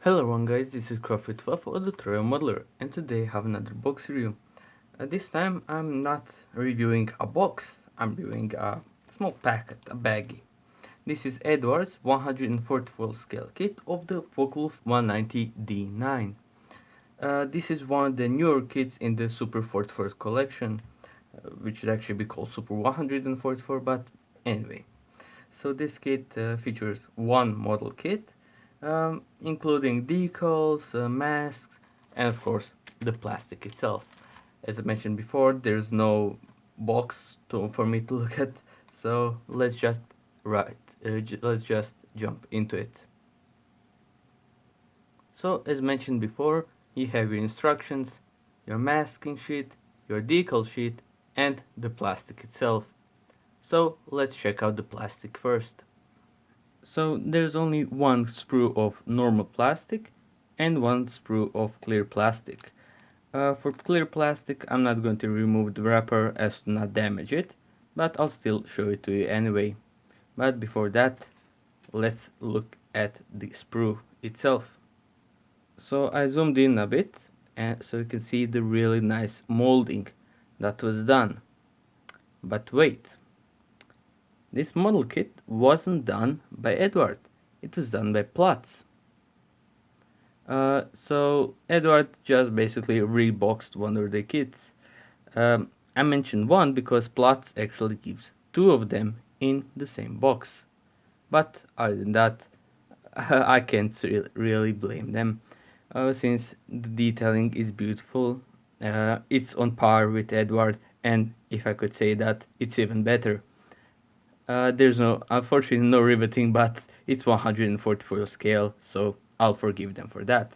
Hello everyone guys, this is Crawford12 of the Throwaway Modeler, and today I have another box review. This time I'm not reviewing a box, I'm reviewing a small packet, a baggie. This is Eduard's 144 scale kit of the Focke-Wulf 190D-9. This is one of the newer kits in the Super 44 collection, which should actually be called Super 144, but anyway. So this kit features one model kit, including decals, masks, and of course the plastic itself. As I mentioned before, there's no box for me to look at, so let's just jump into it. So as mentioned before, you have your instructions, your masking sheet, your decal sheet, and the plastic itself. So let's check out the plastic first. So there's only one sprue of normal plastic and one sprue of clear plastic. For clear plastic, I'm not going to remove the wrapper as to not damage it, but I'll still show it to you anyway. But before that, let's look at the sprue itself. So I zoomed in a bit, and so you can see the really nice molding that was done. But wait, this model kit wasn't done by Eduard, it was done by Platts. So Eduard just basically reboxed one of the kits. I mentioned one because Platts actually gives two of them in the same box. But other than that, I can't really blame them, since the detailing is beautiful. It's on par with Eduard, and if I could say that, it's even better. There's unfortunately no riveting, but it's 144 scale, so I'll forgive them for that.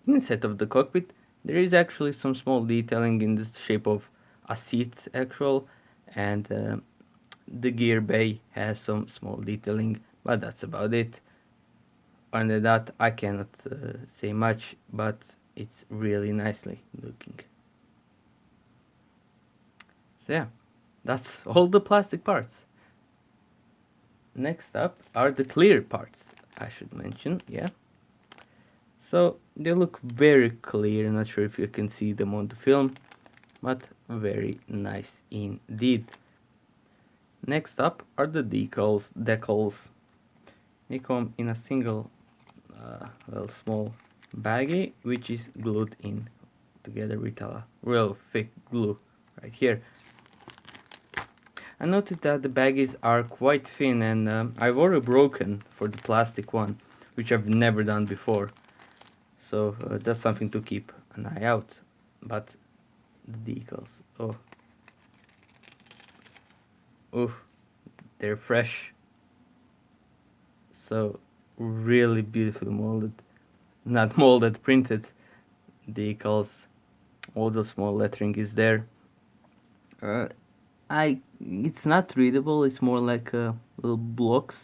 Inside of the cockpit, there is actually some small detailing in the shape of a seat actual, and the gear bay has some small detailing, but that's about it. Under that, I cannot say much, but it's really nicely looking. So yeah, that's all the plastic parts. Next up are the clear parts, I should mention, yeah. So they look very clear, not sure if you can see them on the film, but very nice indeed. Next up are the decals. They come in a single little small baggie, which is glued in together with a real thick glue right here. I noticed that the baggies are quite thin, and I've already broken for the plastic one, which I've never done before. So that's something to keep an eye out. But the decals, oh, they're fresh. So really beautifully molded, not molded, printed decals. All the small lettering is there. Uh, it's not readable. It's more like little blocks,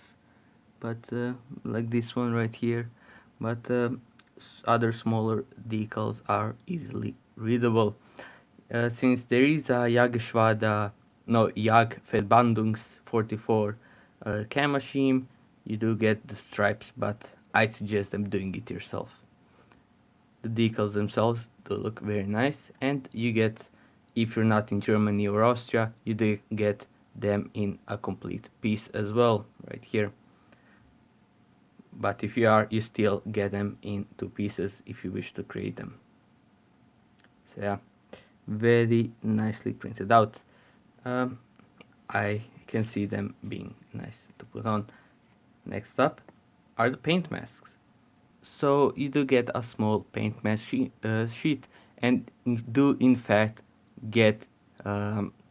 but like this one right here. But other smaller decals are easily readable. Since there is a Jagdverbandungs 44 cam machine, you do get the stripes, but I suggest them doing it yourself. The decals themselves do look very nice, and you get, if you're not in Germany or Austria, you do get them in a complete piece as well, right here. But if you are, you still get them in two pieces if you wish to create them. So yeah, very nicely printed out. I can see them being nice to put on. Next up are the paint masks. So you do get a small paint mask sheet, and you do in fact get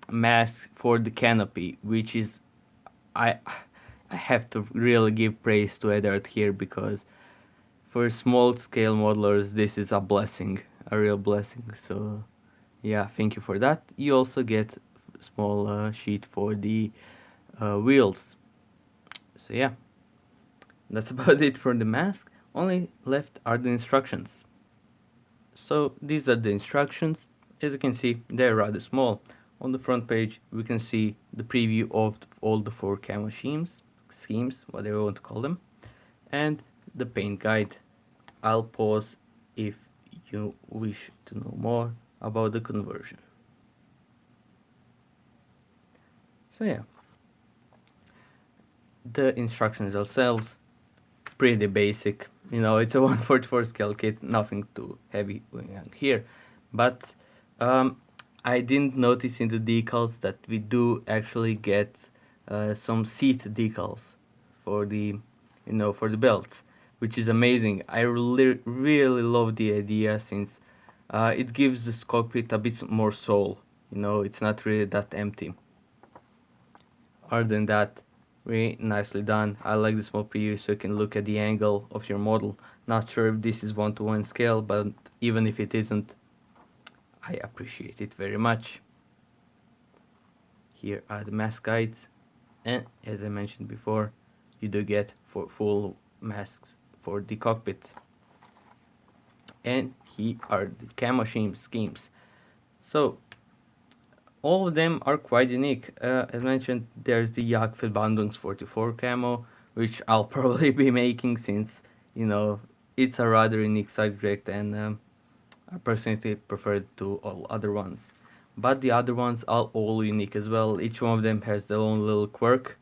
masks for the canopy, which is I I have to really give praise to Eduard here, because for small scale modelers this is a blessing, a real blessing. So yeah, thank you for that. You also get small sheet for the wheels. So yeah, that's about it for the mask. Only left are the instructions. So these are the instructions. As you can see, they're rather small. On the front page we can see the preview of all the four camo schemes, whatever you want to call them, and the paint guide. I'll pause if you wish to know more about the conversion. So yeah, the instructions themselves pretty basic. It's a 144 scale kit, nothing too heavy going on here. But um, I didn't notice in the decals that we do actually get some seat decals for the belts, which is amazing. I really love the idea since it gives this cockpit a bit more soul. It's not really that empty. Other than that, very nicely done. I like the small preview so you can look at the angle of your model. Not sure if this is 1-to-1 scale, but even if it isn't, I appreciate it very much. Here are the mask guides, and as I mentioned before, you do get full masks for the cockpit. And here are the camo schemes. So all of them are quite unique. As mentioned, there's the Jagdverbandungs 44 camo, which I'll probably be making since, it's a rather unique subject and I personally prefer it to all other ones. But the other ones are all unique as well. Each one of them has their own little quirk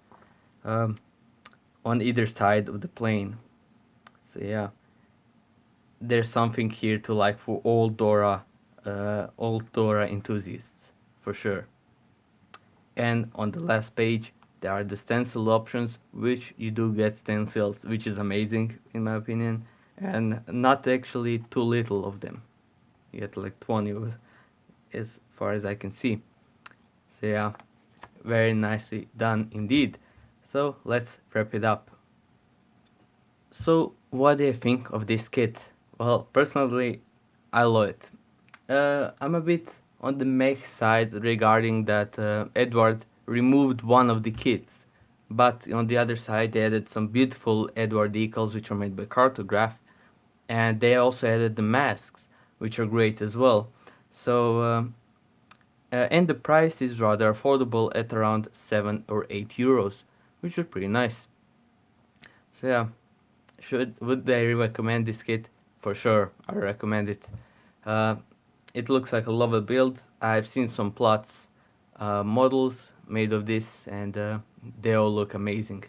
um, on either side of the plane. So yeah, there's something here to like for all Dora enthusiasts, for sure. And on the last page there are the stencil options, which you do get stencils, which is amazing in my opinion, and not actually too little of them. You get like 20 as far as I can see. So yeah, very nicely done indeed. So let's wrap it up. So what do you think of this kit? Well, personally, I love it. I'm a bit on the mech side regarding that Eduard removed one of the kits, but on the other side they added some beautiful Eduard decals which are made by Cartograph, and they also added the masks which are great as well. So and the price is rather affordable at around 7 or 8 euros, which is pretty nice. So yeah, would I recommend this kit? For sure, I recommend it. Uh, it looks like a lovely build. I've seen some plots, models made of this, and they all look amazing.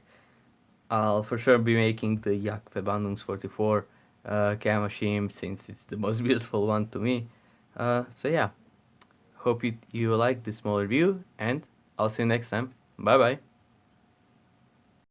I'll for sure be making the Jagdverbandungs 44 camo scheme since it's the most beautiful one to me. So yeah, hope you like this small review, and I'll see you next time. Bye bye.